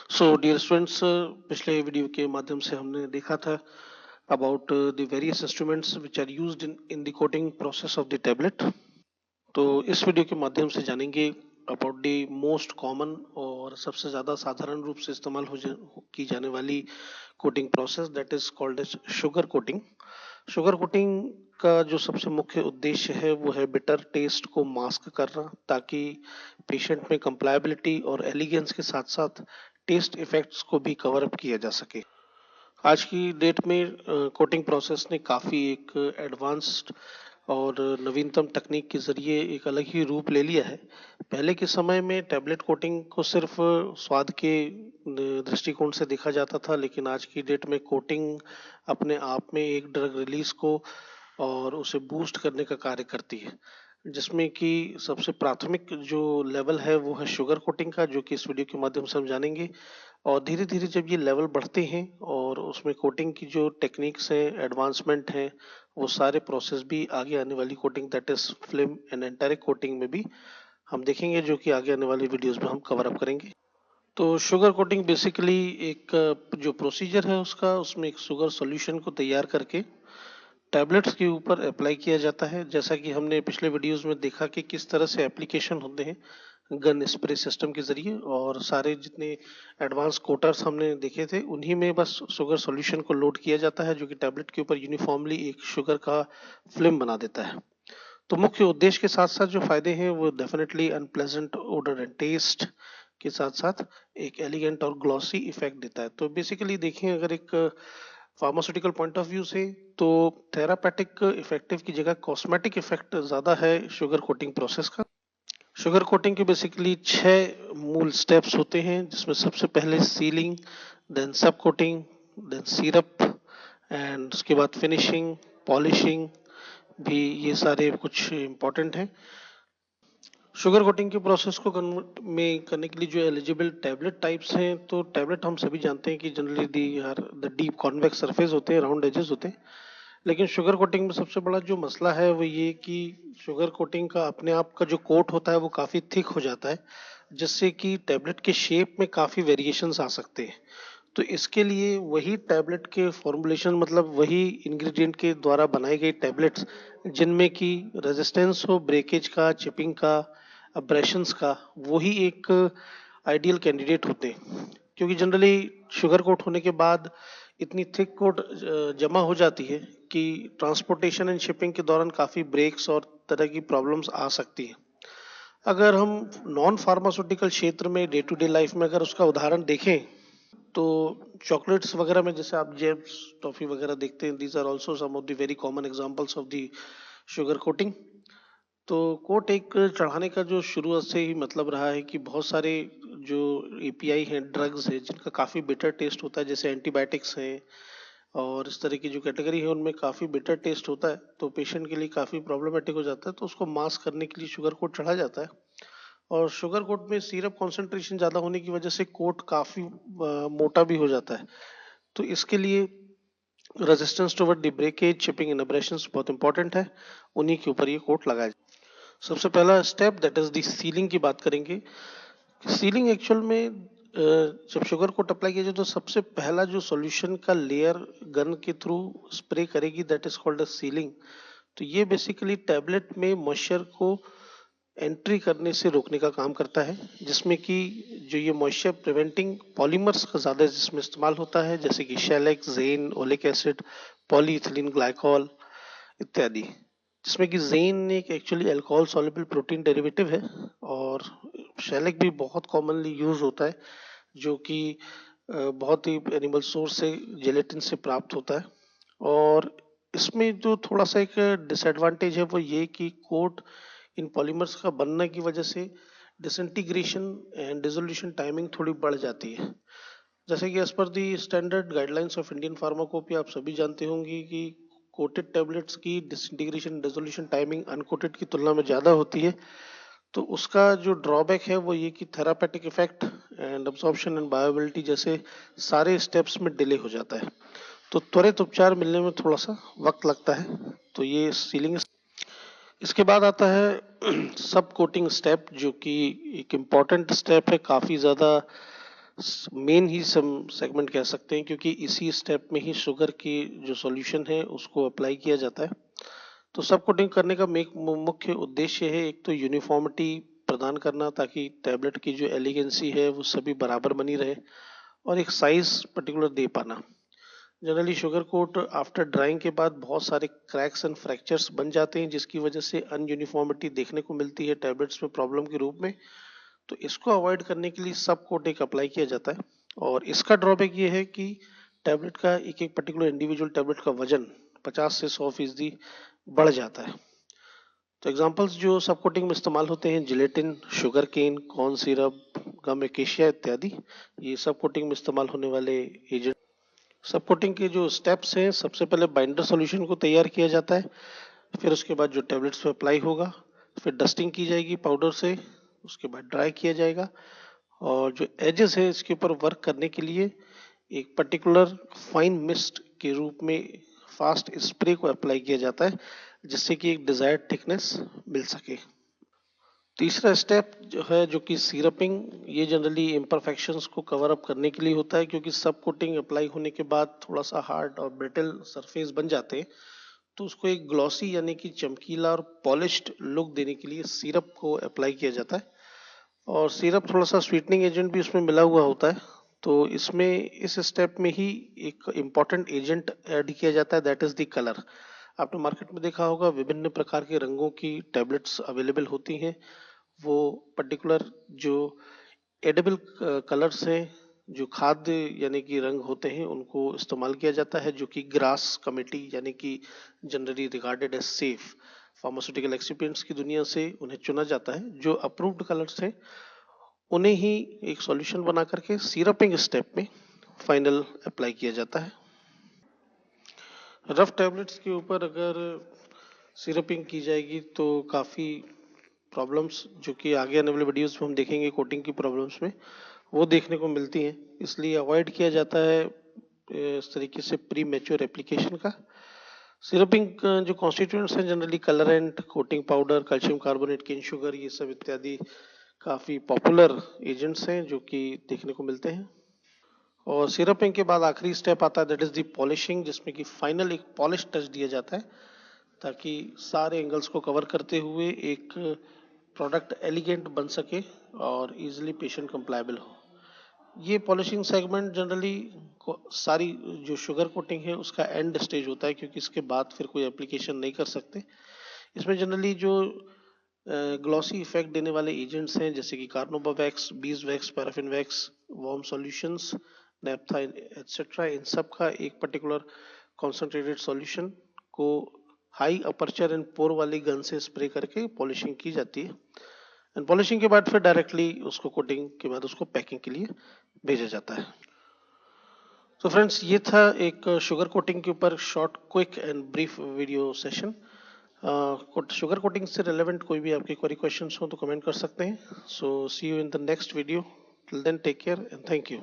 सो dear students, पिछले video के माध्यम से हमने देखा था about the various instruments which are used in the coding process of the tablet. तो इस वीडियो के माध्यम से जानेंगे अबाउट द मोस्ट कॉमन और सबसे ज़्यादा साधारण रूप से इस्तेमाल की जाने वाली coating process that is called as sugar coating. Sugar coating का जो सबसे मुख्य उद्देश्य है वो है बिटर टेस्ट को मास्क करना, ताकि पेशेंट में कंप्लायबिलिटी और एलिगेंस के साथ साथ टेस्ट इफेक्ट्स को भी कवर अप किया जा सके। आज की डेट में कोटिंग प्रोसेस ने काफ़ी एक एडवांस्ड और नवीनतम तकनीक के ज़रिए एक अलग ही रूप ले लिया है। पहले के समय में टैबलेट कोटिंग को सिर्फ स्वाद के दृष्टिकोण से देखा जाता था, लेकिन आज की डेट में कोटिंग अपने आप में एक ड्रग रिलीज को और उसे बूस्ट करने का कार्य करती है, जिसमें कि सबसे प्राथमिक जो लेवल है वो है शुगर कोटिंग का, जो कि इस वीडियो के माध्यम से हम जानेंगे। और धीरे धीरे जब ये लेवल बढ़ते हैं और उसमें कोटिंग की जो टेक्निक्स हैं, एडवांसमेंट हैं, वो सारे प्रोसेस भी आगे आने वाली coating that is film and enteric coating में भी हम देखेंगे, जो कि आगे आने वाली वीडियोस में हम कवर अप करेंगे। तो शुगर कोटिंग बेसिकली एक जो प्रोसीजर है उसका, उसमें एक शुगर सॉल्यूशन को तैयार करके टैबलेट्स के ऊपर अप्लाई किया जाता है। जैसा कि हमने पिछले वीडियोस में देखा कि किस तरह से एप्लीकेशन होते हैं गन स्प्रे सिस्टम के जरिए, और सारे जितने एडवांस कोटर्स हमने देखे थे उन्हीं में बस शुगर सॉल्यूशन को लोड किया जाता है, जो कि टैबलेट के ऊपर यूनिफॉर्मली एक शुगर का फिल्म बना देता है। तो मुख्य उद्देश्य के साथ साथ जो फायदे हैं वो definitely unpleasant odour and taste के साथ साथ एक एलिगेंट और ग्लॉसी इफेक्ट देता है। तो बेसिकली देखें अगर एक फार्मास्यूटिकल पॉइंट ऑफ व्यू से, तो थेरापेटिक इफेक्टिव की जगह कॉस्मेटिक इफेक्ट ज्यादा है शुगर कोटिंग प्रोसेस का। शुगर कोटिंग के बेसिकली 6 मूल स्टेप्स होते हैं, जिसमें सबसे पहले सीलिंग, देन सब कोटिंग, देन सिरप एंड उसके बाद फिनिशिंग, पॉलिशिंग भी, ये सारे कुछ इम्पोर्टेंट हैं। शुगर कोटिंग के प्रोसेस को कन्वर्ट में करने के लिए जो एलिजिबल टैबलेट टाइप्स हैं, तो टैबलेट हम सभी जानते हैं कि generally they are the deep convex surface होते हैं, राउंड एजेस होते हैं। लेकिन शुगर कोटिंग में सबसे बड़ा जो मसला है वो ये कि शुगर कोटिंग का अपने आप का जो कोट होता है वो काफ़ी थिक हो जाता है, जिससे कि टैबलेट के शेप में काफ़ी वेरिएशंस आ सकते हैं। तो इसके लिए वही टैबलेट के फॉर्मुलेशन, मतलब वही इंग्रेडिएंट के द्वारा बनाई गई टैबलेट्स जिनमें कि रेजिस्टेंस हो ब्रेकेज का, चिपिंग का, अब्रेशंस का, वही एक आइडियल कैंडिडेट होते हैं। क्योंकि जनरली शुगर कोट होने के बाद इतनी थिक कोट जमा हो जाती है कि ट्रांसपोर्टेशन एंड शिपिंग के दौरान काफ़ी ब्रेक्स और तरह की प्रॉब्लम्स आ सकती हैं। अगर हम नॉन फार्मास्यूटिकल क्षेत्र में डे टू डे लाइफ में अगर उसका उदाहरण देखें, तो चॉकलेट्स वगैरह में जैसे आप जेम्स टॉफी वगैरह देखते हैं, these are also some of the very common examples of the sugar coating. तो कोट एक चढ़ाने का जो शुरू से ही मतलब रहा है कि बहुत सारे जो एपीआई हैं, ड्रग्स हैं, जिनका काफ़ी बिटर टेस्ट होता है, जैसे एंटीबायोटिक्स हैं और इस तरह की जो कैटेगरी है उनमें काफ़ी बिटर टेस्ट होता है, तो पेशेंट के लिए काफ़ी प्रॉब्लमेटिक हो जाता है, तो उसको मास्क करने के लिए शुगर कोट चढ़ा जाता है। और शुगर कोट में सिरप कॉन्सेंट्रेशन ज़्यादा होने की वजह से कोट काफ़ी मोटा भी हो जाता है। तो इसके लिए resistance toward the breakage, chipping and aberrations बहुत इंपॉर्टेंट है, उन्हीं के ऊपर ये कोट लगाया जाए। सबसे पहला step that is the ceiling की बात करेंगे। सीलिंग एक्चुअल में जब शुगर कोट अप्लाई किया जाए तो सबसे पहला जो सॉल्यूशन का लेयर गन के थ्रू स्प्रे करेगी that is called a ceiling. तो ये बेसिकली टैबलेट में मॉइस्चर को एंट्री करने से रोकने का काम करता है, जिसमें कि जो ये मॉइस्चर प्रिवेंटिंग पॉलीमर्स का ज़्यादा जिसमें इस्तेमाल होता है, जैसे कि शेलेक्स, जेन, ओलिक एसिड, पॉलीइथिलीन ग्लाइकॉल इत्यादि। जिसमें कि जेन एक actually alcohol soluble protein derivative है, और शेलेक भी बहुत कॉमनली यूज होता है, जो कि बहुत ही एनिमल सोर्स से जेलेटिन से प्राप्त होता है। और इसमें जो थोड़ा सा एक डिसएडवांटेज है वो ये कि कोट इन पॉलीमर्स का बनने की वजह से डिसइंटीग्रेशन एंड डिसोल्यूशन टाइमिंग थोड़ी बढ़ जाती है। जैसे कि एज पर the standard guidelines of Indian pharmacopoeia आप सभी जानते होंगे कि कोटेड टैबलेट्स की डिसइंटीग्रेशन डिसोल्यूशन टाइमिंग अनकोटेड की तुलना में ज़्यादा होती है। तो उसका जो ड्रॉबैक है वो ये कि therapeutic effect and absorption and बायोबिलिटी जैसे सारे स्टेप्स में डिले हो जाता है, तो त्वरित उपचार मिलने में थोड़ा सा वक्त लगता है। तो ये सीलिंग। इसके बाद आता है सब कोटिंग स्टेप, जो कि एक इम्पॉर्टेंट स्टेप है, काफ़ी ज़्यादा मेन ही सम सेगमेंट कह सकते हैं, क्योंकि इसी स्टेप में ही शुगर की जो सॉल्यूशन है उसको अप्लाई किया जाता है। तो सब कोटिंग करने का मुख्य उद्देश्य है, एक तो यूनिफॉर्मिटी प्रदान करना ताकि टैबलेट की जो एलिगेंसी है वो सभी बराबर बनी रहे, और एक साइज पर्टिकुलर दे पाना। Generally sugar coat after drying के बाद बहुत सारे क्रैक्स एंड फ्रैक्चर्स बन जाते हैं, जिसकी वजह से अनयूनिफॉर्मिटी देखने को मिलती है टैबलेट्स में प्रॉब्लम के रूप में। तो इसको अवॉइड करने के लिए सब कोट एक अप्लाई किया जाता है, और इसका ड्रॉबैक ये है कि टैबलेट का एक एक पर्टिकुलर इंडिविजुअल टैबलेट का वजन 50 से 100% बढ़ जाता है। तो एग्जांपल्स जो सब कोटिंग में इस्तेमाल होते हैं, gelatin, sugar cane, corn syrup, gum acacia इत्यादि, ये सब कोटिंग में इस्तेमाल होने वाले एजेंट। सब कोटिंग के जो स्टेप्स हैं, सबसे पहले बाइंडर सॉल्यूशन को तैयार किया जाता है, फिर उसके बाद जो टैबलेट्स पे अप्लाई होगा, फिर डस्टिंग की जाएगी पाउडर से, उसके बाद ड्राई किया जाएगा, और जो एजेस है इसके ऊपर वर्क करने के लिए एक पर्टिकुलर फाइन मिस्ट के रूप में फास्ट स्प्रे को अप्लाई किया जाता है, जिससे कि एक डिजायर्ड थिकनेस मिल सके। तीसरा स्टेप जो है, जो कि सीरपिंग, ये जनरली इम्परफेक्शंस को कवर अप करने के लिए होता है, क्योंकि सब कोटिंग अप्लाई होने के बाद थोड़ा सा हार्ड और ब्रिटल सरफेस बन जाते हैं। तो उसको एक ग्लॉसी यानी कि चमकीला और पॉलिश्ड लुक देने के लिए सिरप को अप्लाई किया जाता है, और सिरप थोड़ा सा स्वीटनिंग एजेंट भी उसमें मिला हुआ होता है। तो इसमें इस स्टेप में ही एक इम्पॉर्टेंट एजेंट ऐड किया जाता है, दैट इज द कलर। आपने मार्केट में देखा होगा विभिन्न प्रकार के रंगों की टैबलेट्स अवेलेबल होती हैं। वो पर्टिकुलर जो एडिबल कलर्स हैं, जो खाद्य यानी कि रंग होते हैं, उनको इस्तेमाल किया जाता है, जो कि ग्रास कमेटी यानी कि generally regarded as safe pharmaceutical excipients की दुनिया से उन्हें चुना जाता है। जो अप्रूव्ड कलर्स हैं उन्हें ही एक सॉल्यूशन बना करके सिरपिंग स्टेप में फाइनल अप्लाई किया जाता है। रफ टैबलेट्स के ऊपर अगर सिरपिंग की जाएगी तो काफ़ी प्रॉब्लम्स, जो कि आगे आने वाले वीडियोस में हम देखेंगे कोटिंग की प्रॉब्लम्स में, वो देखने को मिलती हैं। इसलिए अवॉइड किया जाता है इस तरीके से प्री मैच्योर एप्लीकेशन का। सिरपिंग जो कॉन्स्टिट्यूएंट्स हैं, generally colourant, coating powder, calcium carbonate, cane sugar, ये सब इत्यादि काफ़ी पॉपुलर एजेंट्स हैं जो कि देखने को मिलते हैं। और सिरपिंग के बाद आखिरी स्टेप आता है, दैट इज द पॉलिशिंग, जिसमें कि फाइनल एक पॉलिश टच दिया जाता है ताकि सारे एंगल्स को कवर करते हुए एक प्रोडक्ट एलिगेंट बन सके और इजीली पेशेंट कंप्लायबल हो। ये पॉलिशिंग सेगमेंट जनरली सारी जो शुगर कोटिंग है उसका एंड स्टेज होता है, क्योंकि इसके बाद फिर कोई एप्लीकेशन नहीं कर सकते। इसमें जनरली जो ग्लॉसी इफेक्ट देने वाले एजेंट्स हैं, जैसे कि carnauba wax, bees wax, paraffin wax, warm solutions, naphtha etcetera, इन सब का एक पर्टिकुलर कॉन्सेंट्रेटेड सॉल्यूशन को हाई अपर्चर एंड पोर वाली गन से स्प्रे करके पॉलिशिंग की जाती है, एंड पॉलिशिंग के बाद फिर डायरेक्टली उसको कोटिंग के बाद उसको पैकिंग के लिए भेजा जाता है। तो फ्रेंड्स, ये था एक शुगर कोटिंग के ऊपर short, quick and brief video session. Sugar coating से रिलेवेंट कोई भी आपके क्वेरी क्वेश्चंस हो तो कमेंट कर सकते हैं। So see you in the next video. Till then take care and thank you.